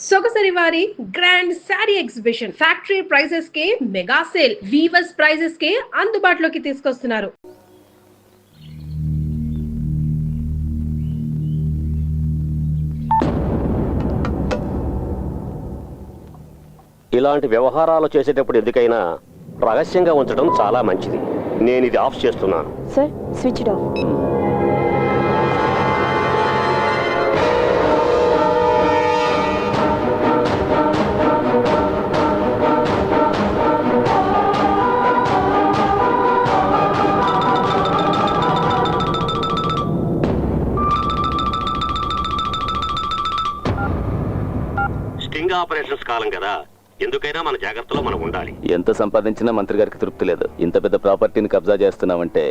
సొగసరి వారి grand sari exhibition factory prices కే mega sale weavers prices కే అందుబాటులోకి తీసుకొస్తున్నారు. ఇలాంటి వ్యవహారాలు చేసేటప్పుడు ఎందుకైనా రహస్యంగా ఉంచడం చాలా మంచిది. నేను ఇది ఆఫ్ చేస్తున్నాను. Sir, switch off. Sting operations కాలం కదా, ఎందుకైనా మన జాగ్రత్తలో మనం ఉండాలి. ఎంత సంపాదించినా మంత్రి గారికి తృప్తి లేదు. ఇంత పెద్ద ప్రాపర్టీని కబ్జా చేస్తున్నామంటే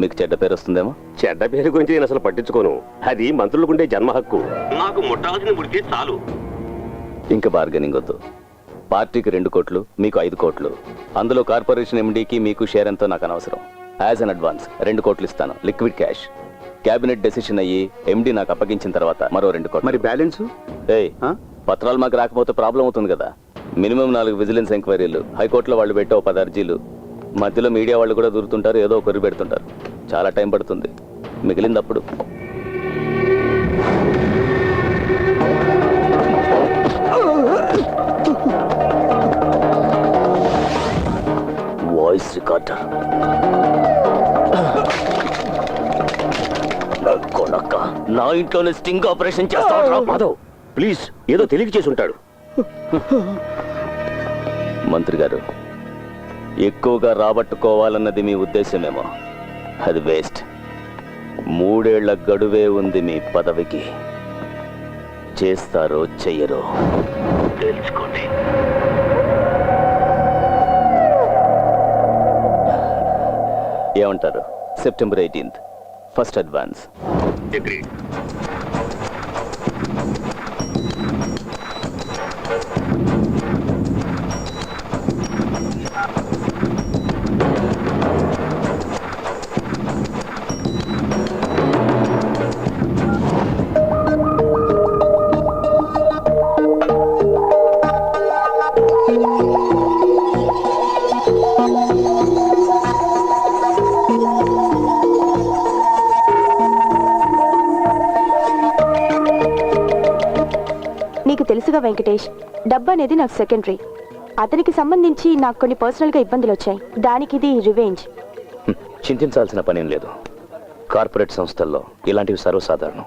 మీకు చెడ్డ పేరు వస్తుందేమో. చెడ్డ పేరు గురించి నేను అసలు పట్టించుకోను. అది మంత్రులకుండే జన్మ హక్కు. నాకు ముట్టాల్సిన ముడితే చాలు. ఇంకా బార్గెనింగ్ వద్దు. పార్టీకి 2 కోట్లు, మీకు 5 కోట్లు. అందులో కార్పొరేషన్ ఎండీకి మీకు షేర్ ఎంతో నాకు అనవసరం. యాజ్ అన్ అడ్వాన్స్ 2 కోట్లు ఇస్తాను, లిక్విడ్ క్యాష్. క్యాబినెట్ డెసిషన్ అయ్యి ఎండీ నాకు అప్పగించిన తర్వాత మరో 2 కోట్లు. మరి బ్యాలెన్స్? పత్రాలు మాకు రాకపోతే ప్రాబ్లం అవుతుంది కదా. మినిమం 4 విజిలెన్స్ ఎంక్వైరీలు, హైకోర్టులో వాళ్ళు పెట్టే 10 అర్జీలు, మధ్యలో మీడియా వాళ్ళు కూడా దూరుతుంటారు, ఏదో కొరి పెడుతుంటారు. చాలా టైం పడుతుంది. మిగిలిందప్పుడు వాయిస్ రికార్డర్. నా ఇంట్లోనే స్టింగ్ ఆపరేషన్ చేస్తాడు. మాధవ్ ప్లీజ్, ఏదో తెలియక చేసి ఉంటాడు. మంత్రి గారు, ఎక్కువగా రాబట్టుకోవాలన్నది మీ ఉద్దేశమేమో. అది వేస్ట్. 3 ఏళ్ల గడువే ఉంది మీ పదవికి. చేస్తారో చెయ్యరో తెలుసుకోండి. ఏమంటారు? September 18th first advance. Agreed. నీకు తెలుసుగా వెంకటేష్, డబ్బు అనేది నాకు సెకండరీ. అతనికి సంబంధించి నాకు కొన్ని పర్సనల్గా ఇబ్బందులు వచ్చాయి. దానికి ఇది రివెంజ్. చింతించాల్సిన పనేం లేదు. కార్పొరేట్ సంస్థల్లో ఇలాంటివి సర్వసాధారణం.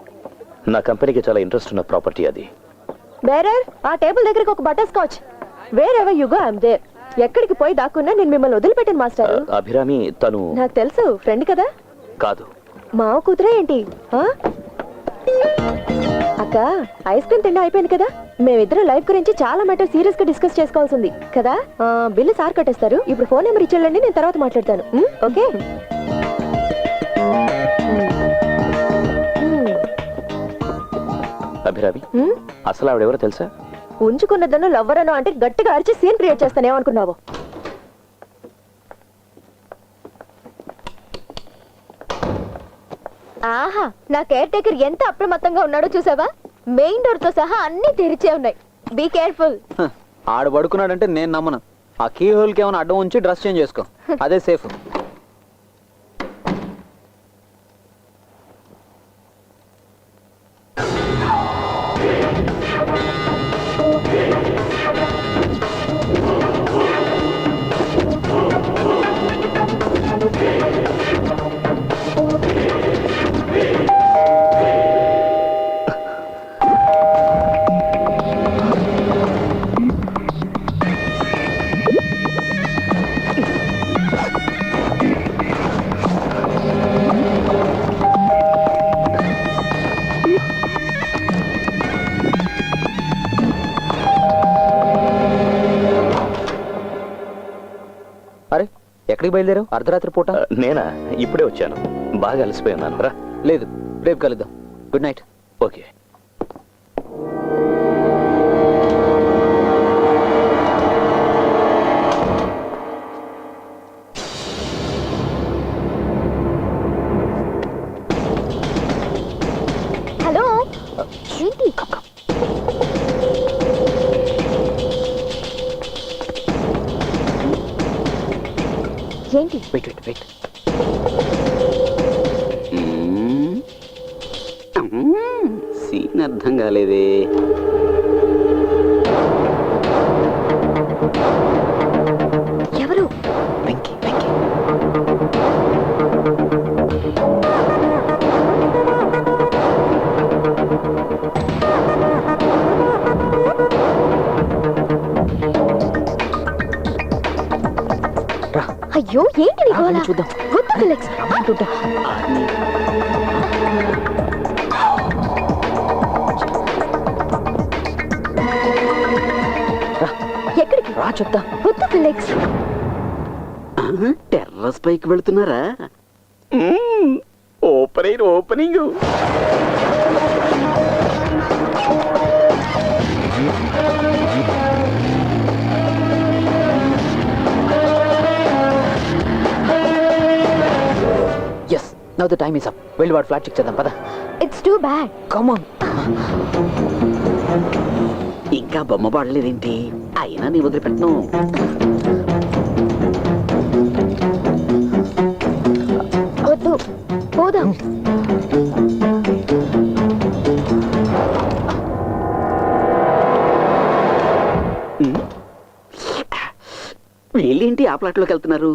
నా కంపెనీకి చాలా ఇంట్రెస్ట్ ఉన్న ప్రాపర్టీ అది. బేరర్, ఆ టేబుల్ దగ్గరికి ఒక butter scotch. Wherever you go I am there. ఎక్కడికి పోయి దాక్కున్నా నేను మిమ్మల్ని వదిలిపెట్టాను మాస్టర్. అభిరామి తను నాకు తెలుసు, ఫ్రెండ్ కదా. కాదు, మావ కూతురే ఏంటి? అక్క, ఐస్ క్రీమ్ తిండి అయిపోయింది కదా. మేమిద్దరం లైఫ్ గురించి చాలా మ్యాటర్ సీరియస్ గా డిస్కస్ చేసుకోవాల్సింది కదా. బిల్లు సార్ కట్టేస్తారు. ఇప్పుడు ఫోన్ నెంబర్ ఇచ్చేళ్ళండి, నేను తర్వాత మాట్లాడతాను. ఓకే? అభిరామి అసలు ఆవిడెవరో తెలుసా? ఉంచుకున్నదను లవ్వరను అంటే గట్టిగా అరిచి సీన్ క్రియేట్ చేస్తానేమనుకున్నావు? ఆహా, నా కేర్ టేకర్ ఎంత అప్రమత్తంగా ఉన్నాడో చూసావా? మెయిన్ డోర్ తో సహా అన్ని తెరిచే ఉన్నాయి. Be careful. ఆడు పడుకున్నాడంటే నేను నమ్మను. ఆ కీ హోల్ కి ఏమైనా అడ్డం ఉంచి డ్రెస్ చేంజ్ చేసుకో, అదే సేఫ్. అరే, ఎక్కడికి బయలుదేరావు అర్ధరాత్రి పూట? నేనా? ఇప్పుడే వచ్చాను. బాగా అలసిపోయి ఉన్నాను. రా. లేదు, రేపు కలుద్దాం. Good night. ఓకే. హలో, ఏంటి? ఏంటి? Wait wait wait. సీన్ అర్థం కాలేదే. ఎవరు? వెంకీ వెంకీ. అయ్యో ఏంటి నీ గోల? చూద్దాం. వద్దు ఫిలిక్స్. ఎక్కడికి? రా చెప్తా. వద్దు ఫిలిక్స్. టెర్రస్ పైకి వెళ్తున్నారా? Opening. Yes, now the time is up. వెళ్ళి వాడు ఫ్లాట్ చెక్ చేద్దాం పద. It's too bad. Come on. ఇంకా బొమ్మ పాడలేదేంటి? అయినా నీ వదిలిపెట్టను. వద్దు, పోదాం. వీళ్ళేంటి ఆ ప్లాట్లోకి వెళ్తున్నారు?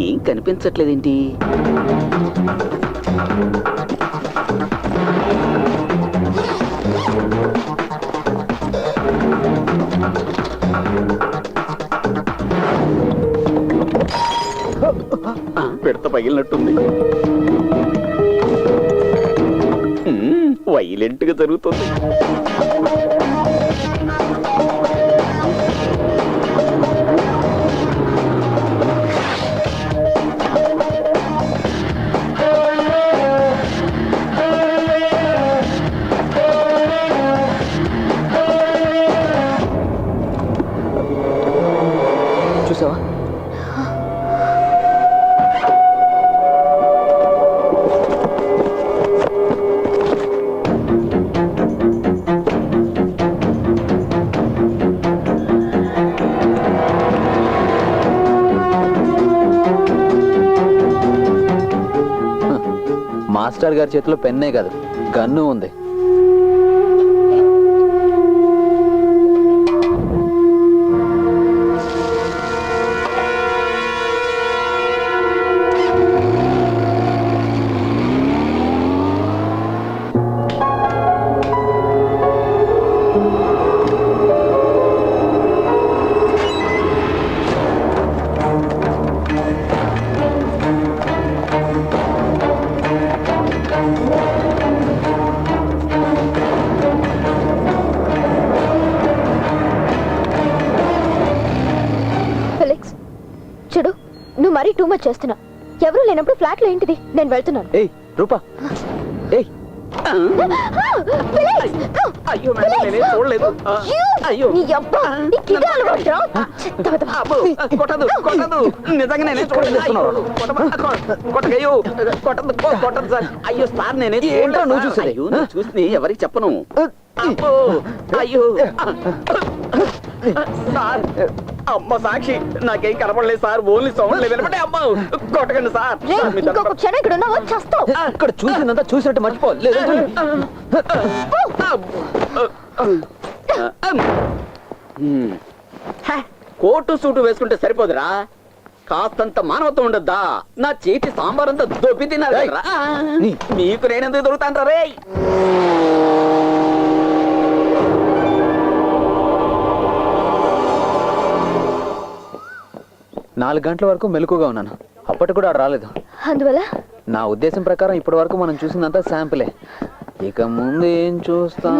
ఏం కనిపించట్లేదేంటి? పెడత పగిలినట్టుంది. వైలెంట్ గా జరుగుతుంది. చూసావా? మాస్టర్ గారి చేతిలో పెన్నే కాదు, గన్ను ఉంది. ఫిలిక్స్ చూడు, నువ్వు మరీ టూ మచ్ చేస్తున్నా. ఎవరు లేనప్పుడు ఫ్లాట్ లో ఏంటిది? నేను వెళ్తున్నాను. ఏయ్ రూపా, ఏయ్ అయ్యో మేడం, నేనేం చూడలేదు. అయ్యో నీ అబ్బా, నీ కిదా అలవాటురా? అబ్బో, కొట్టదు కొట్టదు, నిజంగా నేనే చూడలేదు. కొట్టగయ్యో, కొట్టదు సార్. అయ్యో సార్, నేనే ఏంటో నువ్వు చూసేది? అయ్యో, నువ్వు చూసి ఎవరికి చెప్పను. అబ్బో, అయ్యో సార్, అమ్మ సాక్షి, నాకేం కనపడలేదు సార్. Only sound వినపడే. అమ్మ కొట్టకండి సార్. ఇంకొక క్షణం ఇక్కడ ఉన్నావో చస్తావు. ఇక్కడ చూసిందంతా చూసినట్టు మర్చిపో. కోటు సూటు వేసుకుంటే సరిపోదురా, కాస్తంత మానవత్వం ఉండద్దా? నా చేతి సాంబార్ అంతా దొబ్బి తిన్నారు కదరా. మీకు నేనెందుకు దొరుకుతాను రే? 4 గంటల వరకు మెలకుగా ఉన్నాను. అప్పటికి కూడా రాలేదు. అందువల్ల నా ఉద్దేశం ప్రకారం ఇప్పటి వరకు మనం చూసిందంతా శాంపులే. ఇక ముందు ఏం చూస్తాం?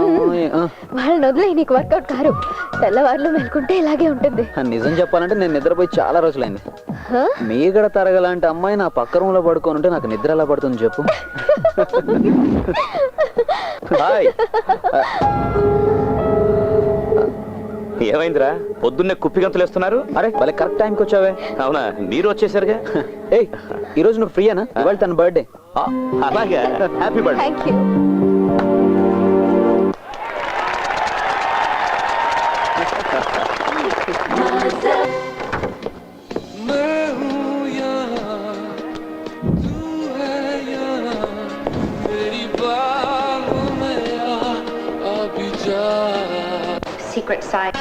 వాళ్ళని వదిలే, నీకు వర్కౌట్ కారు. తెల్లవారులు మెలుకుంటే ఇలాగే ఉంటుంది. నిజం చెప్పాలంటే నేను నిద్రపోయి చాలా రోజులైంది. మీగడ తరగలాంటి అమ్మాయి నా పక్క రూమ్ లో పడుకొని ఉంటే నాకు నిద్ర ఎలా పడుతుంది చెప్పు? హాయ్. ఏమైందిరా పొద్దున్నే కుప్పి గంతులేస్తున్నారు? అరే భలే కరెక్ట్ టైంకి వచ్చావే. అవునా, మీరు వచ్చేసరిగా. ఏయ్ ఈ రోజు నువ్వు ఫ్రీయేనా? ఇవాళ తన బర్త్డే. అలాగే, happy birthday. Thank you. Secret side.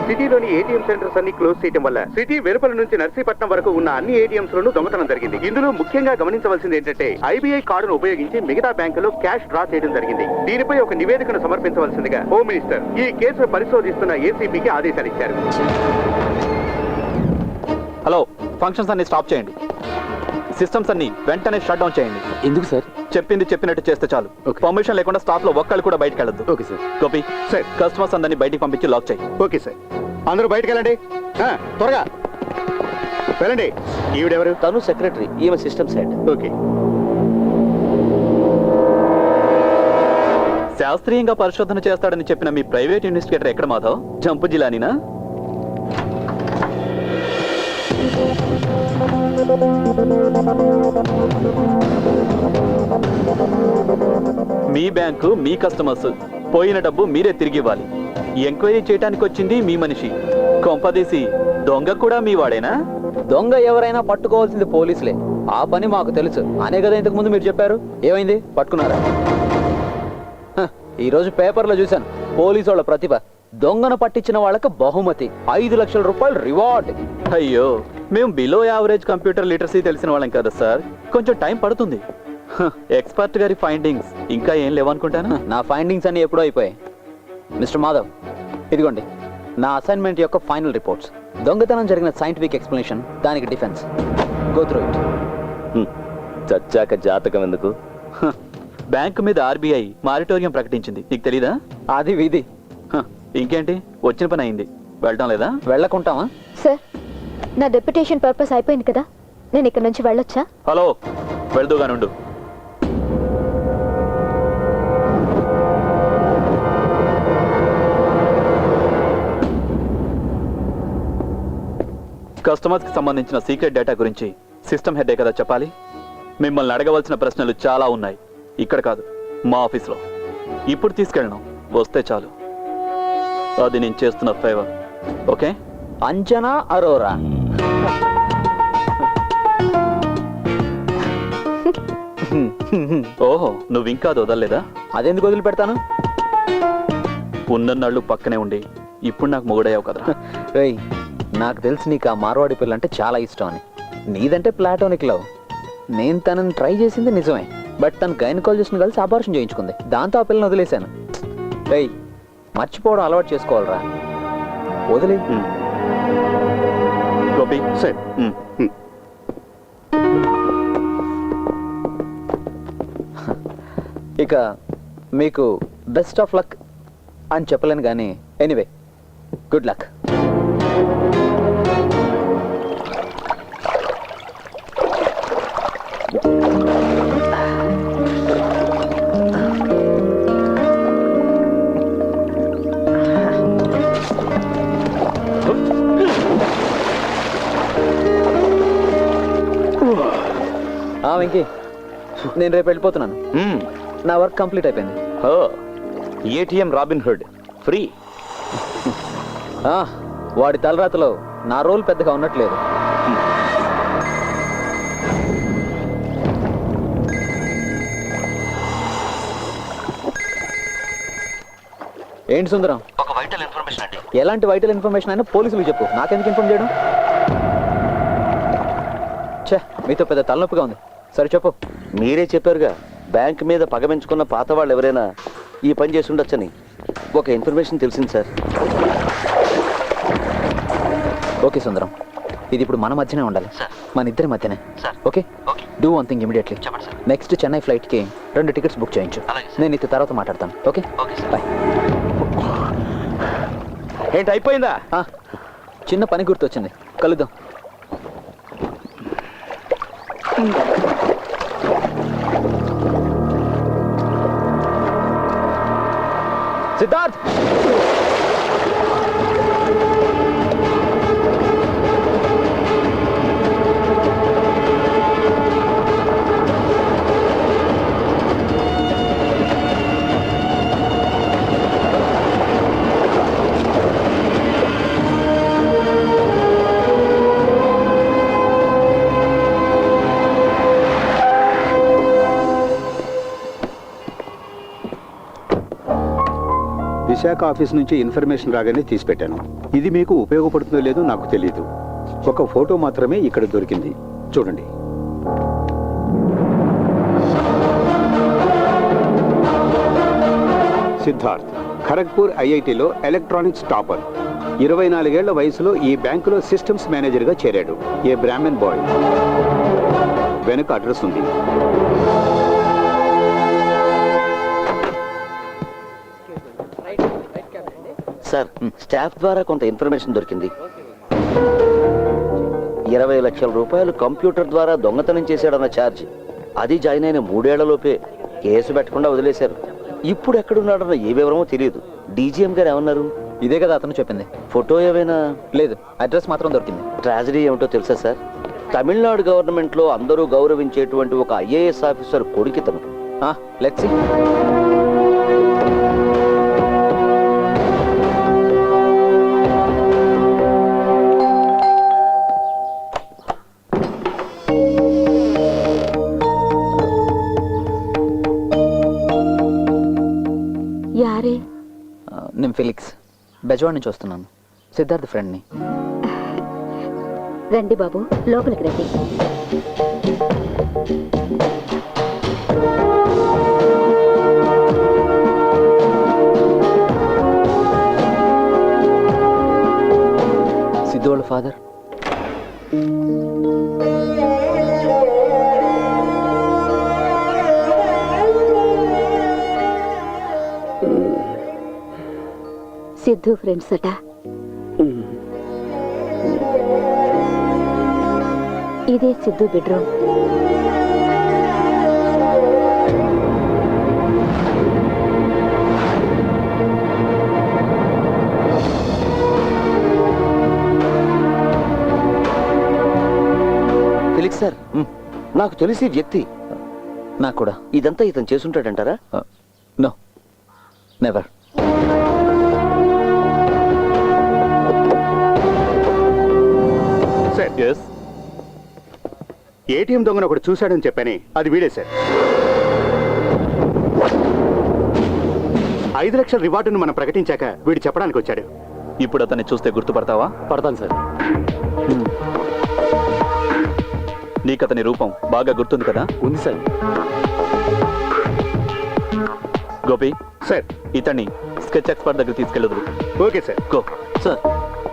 సిటీలోని ఏటీఎం సెంటర్స్ అన్ని క్లోజ్ చేయడం వల్ల సిటీ వెలుపల నుంచి నర్సీపట్నం వరకు ఉన్న అన్ని ఏటీఎంస్ లోనూ దొంగతనం జరిగింది. ఇందులో ముఖ్యంగా గమనించవలసింది ఏంటంటే ఐబీఐ కార్డును ఉపయోగించి మిగతా బ్యాంకులో క్యాష్ డ్రా చేయడం జరిగింది. దీనిపై ఒక నివేదికను సమర్పించవలసిందిగా హోమ్ మినిస్టర్ ఈ కేసును పరిశోధిస్తున్న ఏసీబీకి ఆదేశాలు ఇచ్చారు. హలో, ఫంక్షన్స్ అన్ని స్టాప్ చేయండి. సిస్టమ్స్ అన్ని వెంటనే షట్ డౌన్ చేయండి. ఎందుకు సార్? చెప్పింది చెప్పినట్టు చేస్తే చాలు. పర్మిషన్ లేకుండా స్టాఫ్ లో ఒక్కళ్ళు కూడా బయటకు వెళ్ళొద్దు. Okay sir. Gopi, sir. Customers అందరినీ బయటికి పంపించి లాక్ చేయి. Okay sir. అందరూ బయటకు వెళ్ళండి. త్వరగా వెళ్ళండి. ఈవిడెవరు? తను సెక్రటరీ, ఈమె సిస్టమ్స్ హెడ్. ఓకే. శాస్త్రీయంగా పరిశోధన చేస్తాడని చెప్పిన మీ ప్రైవేట్ ఇన్వెస్టిగేటర్ ఎక్కడ మాధవ్? జంపు జిలానీనా? మీ బ్యాంకు మీ కస్టమర్స్, పోయిన డబ్బు మీరే తిరిగి ఇవ్వాలి. ఎంక్వైరీ చేయడానికి వచ్చింది మీ మనిషి. కొంపదీసి దొంగ కూడా మీ వాడేనా? దొంగ ఎవరైనా పట్టుకోవాల్సింది పోలీసులే. ఆ పని మాకు తెలుసు అనే కదా ఇంతకు ముందు మీరు చెప్పారు. ఏమైంది, పట్టుకున్నారా? ఈ రోజు పేపర్లో చూశాను, పోలీసు వాళ్ళ ప్రతిభ. దొంగను పట్టించిన వాళ్ళకి బహుమతి 5 లక్షల రూపాయలు రివార్డ్. అయ్యో, మేము బిలో యావరేజ్ కంప్యూటర్ లిటరసీ తెలిసిన వాళ్ళం కదా సార్, కొంచెం టైం పడుతుంది. ఎక్స్పర్ట్ గారి ఫైండింగ్స్ ఇంకా ఏం లేవనుకుంటానా? నా ఫైండింగ్స్ అన్ని ఎప్పుడో అయిపోయాయి. మిస్టర్ మాధవ్, ఇదిగోండి నా అసైన్మెంట్ యొక్క ఫైనల్ రిపోర్ట్స్. దొంగతనం జరిగిన సైంటిఫిక్ ఎక్స్ప్లెనేషన్, దానికి డిఫెన్స్. Go through it. చచ్చాక జాతకం ఎందుకు? బ్యాంకు మీద ఆర్బీఐ మారిటోరియం ప్రకటించింది, నీకు తెలీదా? అది విధి. ఇంకేంటి, వచ్చిన పని అయింది, వెళ్ళటం లేదా? వెళ్ళకుంటామా? సార్, నా డెప్యుటేషన్ పర్పస్ అయిపోయింది కదా, నేను ఇక్కడ నుంచి వెళ్ళొచ్చా? హలో, వెళ్దూగానుండు. కస్టమర్స్ కి సంబంధించిన సీక్రెట్ డేటా గురించి సిస్టమ్ హెడ్ కదా చెప్పాలి. మిమ్మల్ని అడగవలసిన ప్రశ్నలు చాలా ఉన్నాయి. ఇక్కడ కాదు, మా ఆఫీస్లో. ఇప్పుడు తీసుకెళ్ళను, వస్తే చాలు. అది నేను చేస్తున్న ఫేవర్. ఓకే? అంజనా అరోరా. ఓహో, నువ్వు ఇంకా అది వదలలేదా? అదెందుకు వదిలిపెడతాను? ఉన్నన్నాళ్ళు పక్కనే ఉండి ఇప్పుడు నాకు మొగుడయ్యావు కదరా. రేయ్, నాకు తెలిసి నీకు ఆ మార్వాడి పిల్ల అంటే చాలా ఇష్టం అని. నీదంటే ప్లాటోనిక్ లవ్. నేను తనని ట్రై చేసింది నిజమే, బట్ తను గైనకాలజిస్ట్ని కలిసి ఆపరేషన్ చేయించుకుంది. దాంతో ఆ పిల్లని వదిలేశాను. రేయ్, మర్చిపోవడం అలవాటు చేసుకోవాలరా. వదిలే. గోపి సార్. ఇక మీకు బెస్ట్ ఆఫ్ లక్ అని చెప్పలేను కానీ ఎనీవే, గుడ్ లక్. వెంకీ, నేను రేపు వెళ్ళిపోతున్నాను. నా వర్క్ కంప్లీట్ అయిపోయింది. ATM robin hood free. వాడి తలరాతలో నా రోల్ పెద్దగా ఉన్నట్లేదు. ఏంటి సుందరం? ఒక వైటల్ ఇన్ఫర్మేషన్ అండి. ఎలాంటి వైటల్ ఇన్ఫర్మేషన్ అయినా పోలీసులకు చెప్పు, నాకెందుకు ఇన్ఫార్మ్ చేయడం? ఛే, మీతో పెద్ద తలనొప్పిగా ఉంది. సరే చెప్పు. మీరే చెప్పారుగా, బ్యాంక్ మీద పగమించుకున్న పాత వాళ్ళు ఎవరైనా ఈ పని చేసి ఉండొచ్చని ఒక ఇన్ఫర్మేషన్ తెలిసింది సార్. ఓకే సుందరం, ఇది ఇప్పుడు మన మధ్యనే ఉండాలి, మన ఇద్దరి మధ్యనే. Okay, do one thing immediately. Next Chennai ఫ్లైట్కి 2 టికెట్స్ బుక్ చేయించు. నేను నీతో తర్వాత మాట్లాడతాను. Okay, bye. ఏంటి, అయిపోయిందా? చిన్న పని గుర్తొచ్చింది, కలుద్దాం. సిద్ధార్థ్, విశాఖ ఆఫీస్ నుంచి ఇన్ఫర్మేషన్ రాగానే తీసిపెట్టాను. ఇది మీకు ఉపయోగపడుతుందో లేదో నాకు తెలియదు. ఒక ఫోటో మాత్రమే ఇక్కడ దొరికింది, చూడండి. సిద్ధార్థ్ ఖరగ్పూర్ ఐఐటిలో ఎలక్ట్రానిక్స్ టాపర్. 24 ఏళ్ల వయసులో ఈ బ్యాంకులో సిస్టమ్స్ మేనేజర్గా చేరాడు. ఏ బ్రాహ్మణ్ బాయ్. వెనుక అడ్రస్ ఉంది. సార్, స్టాఫ్ ద్వారా కొంత ఇన్ఫర్మేషన్ దొరికింది. 20 లక్షల రూపాయలు కంప్యూటర్ ద్వారా దొంగతనం చేశాడన్న ఛార్జ్, అది జాయిన్ అయిన 3 ఏళ్లలోపే కేసు పెట్టకుండా వదిలేశారు. ఇప్పుడు ఎక్కడున్నాడన్న ఏ వివరమో తెలియదు. డీజీఎం గారు ఏమన్నారు? ఇదే కదా అతను చెప్పింది. ఫోటో ఏమైనా? లేదు, అడ్రస్ మాత్రం దొరికింది. ట్రాజడీ ఏమిటో తెలుసా సార్? తమిళనాడు గవర్నమెంట్లో అందరూ గౌరవించేటువంటి ఒక ఐఏఎస్ ఆఫీసర్ కొడుకితను. Let's see. యారే? నేను ఫిలిక్స్, బెజవాడ నుంచి వస్తున్నాను. సిద్ధార్థ్ ఫ్రెండ్ని. రండి బాబు, లోపలికి రండి. సిద్ధు వాళ్ళ ఫాదర్. సిద్ధు ఫ్రెండ్స్ అట. ఇదే సిద్ధు బెడ్రూమ్. ఫిలిక్స్ సార్, నాకు తెలిసి వ్యక్తి. నాకు కూడా. ఇదంతా ఇతను చేసుంటాడంటారా? No, never. సార్, ఏటీఎం దొంగను ఒకటి చూశాడని చెప్పానే, అది వీడే సార్. 5 లక్షల రివార్డును మనం ప్రకటించాక వీడు చెప్పడానికి వచ్చాడు. ఇప్పుడు అతన్ని చూస్తే గుర్తుపడతావా? పడతాను సార్. నీకు అతని రూపం బాగా గుర్తుంది కదా? ఉంది సార్. గోపి సార్, ఇతన్ని స్కెచ్ ఎక్స్పర్ట్ దగ్గర తీసుకెళ్ళదు. Okay sir. గో. సార్,